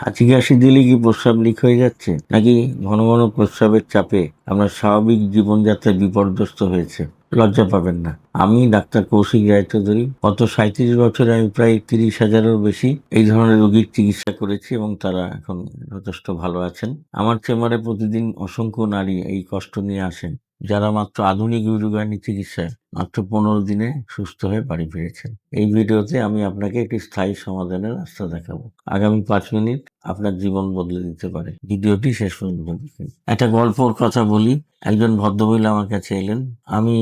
হাঁচি কাশি দিলে কি প্রস্রাব লিক হয়ে যাচ্ছে, নাকি ঘন ঘন প্রস্রাবের চাপে আপনার স্বাভাবিক জীবনযাত্রা বিপর্যস্ত হয়েছে? লজ্জা পাবেন না। আমি ডাক্তার কৌশিক রায়চৌধুরী। গত 37 বছরে আমি প্রায় 30,000-এরও বেশি এই ধরনের রোগীর চিকিৎসা করেছি এবং তারা এখন যথেষ্ট ভালো আছেন। আমার চেম্বারে প্রতিদিন অসংখ্য নারী এই কষ্ট নিয়ে আসেন, যারা মাত্র আধুনিক ইউরোগাইনি চিকিৎসায় মাত্র 15 দিনে সুস্থ হয়ে বাড়ি ফিরেছেন। এই ভিডিওতে আমি আপনাকে একটি স্থায়ী সমাধানের রাস্তা দেখাবো। আগামী 5 মিনিট আপনার জীবন বদলে দিতে পারে। ভিডিওটি শেষ পর্যন্ত দেখুন। একটা গল্পর কথা বলি। একজন ভদ্রমহিলা আমার কাছে এলেন। আমি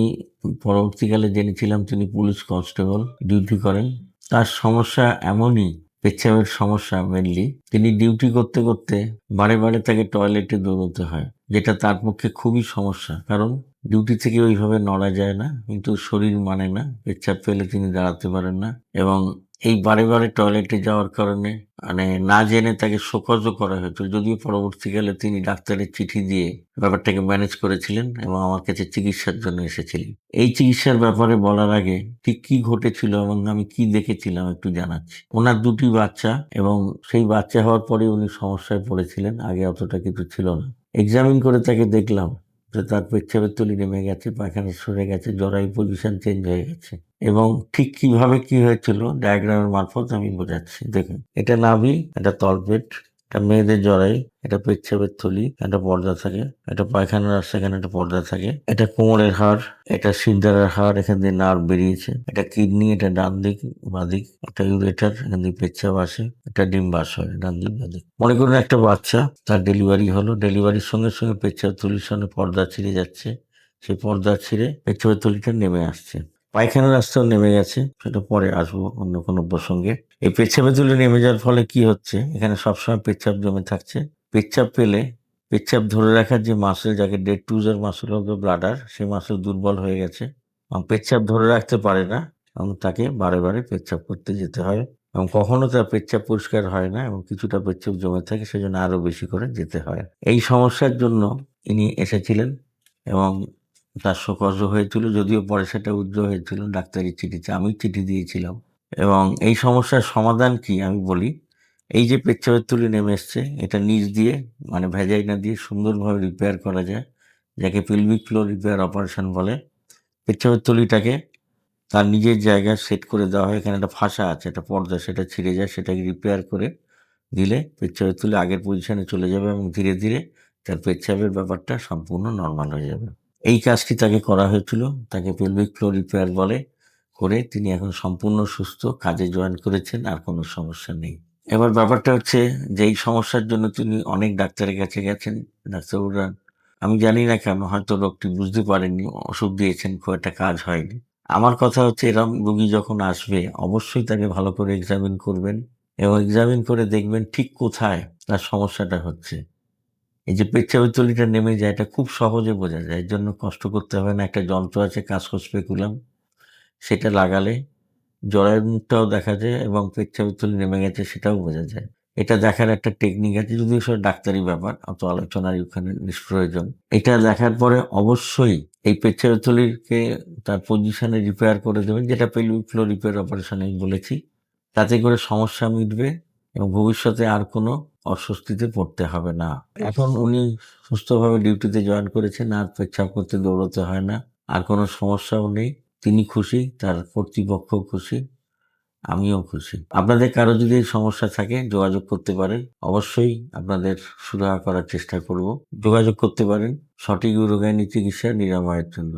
পরবর্তীকালে জেনেছিলাম তিনি পুলিশ কনস্টেবল ডিউটি করেন। তার সমস্যা এমনই, পেচ্ছাবের সমস্যা মেনলি। তিনি ডিউটি করতে করতে বারে বারে তাকে টয়লেটে দৌড়তে হয়, যেটা তার পক্ষে খুবই সমস্যা। কারণ ডিউটি থেকে ওইভাবে নড়া যায় না, কিন্তু শরীর মানে না, পেচ্ছাব পেলে তিনি দাঁড়াতে পারেন না। এবং এই বারে বারে টয়লেটে যাওয়ার কারণে না জেনে তাকে শোকজও করা হয়েছিল, যদিও পরবর্তীকালে তিনি ডাক্তারের চিঠি দিয়ে ব্যাপারটাকে ম্যানেজ করেছিলেন এবং আমার কাছে চিকিৎসার জন্য এসেছিলেন। এই চিকিৎসার ব্যাপারে বলার আগে ঠিক কি ঘটেছিল এবং আমি কি দেখেছিলাম একটু জানাচ্ছি। ওনার 2টি বাচ্চা, এবং সেই বাচ্চা হওয়ার পরে উনি সমস্যায় পড়েছিলেন। আগে অতটা কিছু ছিল না। এক্সামিন করে তাকে দেখলাম যে তার পেচ্ছাবের তুলি নেমে গেছে, পায়খানা সরে গেছে, জরায়ু পজিশন চেঞ্জ হয়ে গেছে। এবং ঠিক কিভাবে কি হয়েছিল ডায়াগ্রামের মারফত আমি বোঝাচ্ছি। দেখুন, এটা নাভি, এটা তলপেট, এটা মেয়েদের জরায়ু, এটা পেচ্ছাবের থলি, একটা পর্দা থাকে, এটা পায়খানার রাস্তা, এখানে একটা পর্দা থাকে, এটা কোমরের হাড়, এটা শিরদাঁড়ার হাড়, এখান দিয়ে নার্ভ বেরিয়েছে, এটা কিডনি, এটা ডান দিক বাঁ দিক, এটা ইউরেটার, এখান দিয়ে পেচ্ছাব আসে, এটা ডিম্বাশয় হয় ডান দিক বাঁ দিক। মনে করুন একটা বাচ্চা, তার ডেলিভারি হলো, ডেলিভারির সঙ্গে সঙ্গে পেচ্ছাব থলির সঙ্গে পর্দা ছিঁড়ে যাচ্ছে, সেই পর্দা ছিঁড়ে পেচ্ছাবের থলিটা নেমে আসছে। পায়খানার রাস্তাও নেমে গেছে, সেটা পরে আসবো অন্য কোনো প্রসঙ্গে। এই পেচ্ছাপে তুলে নেমে যাওয়ার ফলে কি হচ্ছে, এখানে সবসময় পেচ্ছাপ জমে থাকছে। পেচ্ছাপ পেলে পেচ্ছাপ ধরে রাখার যে মাসেল, যাকে detrusor muscle of the bladder, সেই মাসেল দুর্বল হয়ে গেছে এবং পেচ্ছাপ ধরে রাখতে পারে না, এবং তাকে বারে বারে পেচ্ছাপ করতে যেতে হয় এবং কখনো তার পেচ্ছাপ পরিষ্কার হয় না এবং কিছুটা পেচ্ছাপ জমে থাকে, সেজন্য আরো বেশি করে যেতে হয়। এই সমস্যার জন্য ইনি এসেছিলেন এবং তার শোকজ হয়েছিল, যদিও পরে সেটা উজ্জ্বল হয়েছিল ডাক্তারি চিঠিতে, আমি চিঠি দিয়েছিলাম। এবং এই সমস্যার সমাধান কি আমি বলি। এই যে পেচ্ছাবের তুলি নেমে এসছে, এটা নিচ দিয়ে ভ্যাজাইনা দিয়ে সুন্দরভাবে রিপেয়ার করা যায়, যাকে পেলভিক ফ্লোর রিপেয়ার অপারেশন বলে। পেচ্ছাবের তুলিটাকে তার নিজের জায়গায় সেট করে দেওয়া হয়। এখানে একটা ফাঁসা আছে, একটা পর্দা, সেটা ছিঁড়ে যায়, সেটাকে রিপেয়ার করে দিলে পেচ্ছাবের তুলি আগের পজিশনে চলে যাবে এবং ধীরে ধীরে তার পেচ্ছাবের ব্যাপারটা সম্পূর্ণ নর্মাল হয়ে যাবে। এই কাজটি তাকে করা হয়েছিল, তাকে পেলভিক ফ্লোর রিপেয়ার বলে। করে তিনি এখন সম্পূর্ণ সুস্থ, কাজে জয়েন করেছেন, আর কোনো সমস্যা নেই। এবার ব্যাপারটা হচ্ছে যে এই সমস্যার জন্য তিনি অনেক ডাক্তারের কাছে গেছেন। ডাক্তারবাবুরা, আমি জানি না কেন, হয়তো লোকটি বুঝতে পারেননি, ওষুধ দিয়েছেন, খুব একটা কাজ হয়নি। আমার কথা হচ্ছে, এরকম রোগী যখন আসবে অবশ্যই তাকে ভালো করে এক্সামিন করবেন এবং এক্সামিন করে দেখবেন ঠিক কোথায় তার সমস্যাটা হচ্ছে। এই যে পেচ্ছাবের থলিটা নেমে যায়, এটা খুব সহজে বোঝা যায়, এর জন্য কষ্ট করতে হবে না। একটা যন্ত্র আছে, কাসকো স্পেকুলাম, সেটা লাগালে জরায়ুর মুখটাও দেখা যায় এবং পেচ্ছাবের থলি নেমে গেছে সেটাও বোঝা যায়। এটা দেখার একটা টেকনিক আছে, যদিও সেটা ডাক্তারি ব্যাপার, অত আলোচনার ওখানে নিষ্প্রয়োজন। এটা দেখার পরে অবশ্যই এই পেচ্ছাবের থলিকে তার পজিশনে রিপেয়ার করে দেবেন, যেটা পেলভিক ফ্লোর রিপেয়ার অপারেশন আমি বলেছি। তাতে করে সমস্যা মিটবে এবং ভবিষ্যতে আর কোনো অস্বস্তিতে পড়তে হবে না। এখন উনি সুস্থভাবে ডিউটিতে জয়েন করেছেন, আর পেচ্ছাব করতে দৌড়তে হয় না, আর কোনো সমস্যাও নেই। তিনি খুশি, তার কর্তৃপক্ষও খুশি, আমিও খুশি। আপনাদের কারো যদি এই সমস্যা থাকে যোগাযোগ করতে পারেন, অবশ্যই আপনাদের সুরাহা করার চেষ্টা করব। যোগাযোগ করতে পারেন সঠিক ইউরোগাইনি চিকিৎসা নিরাময়ের জন্য।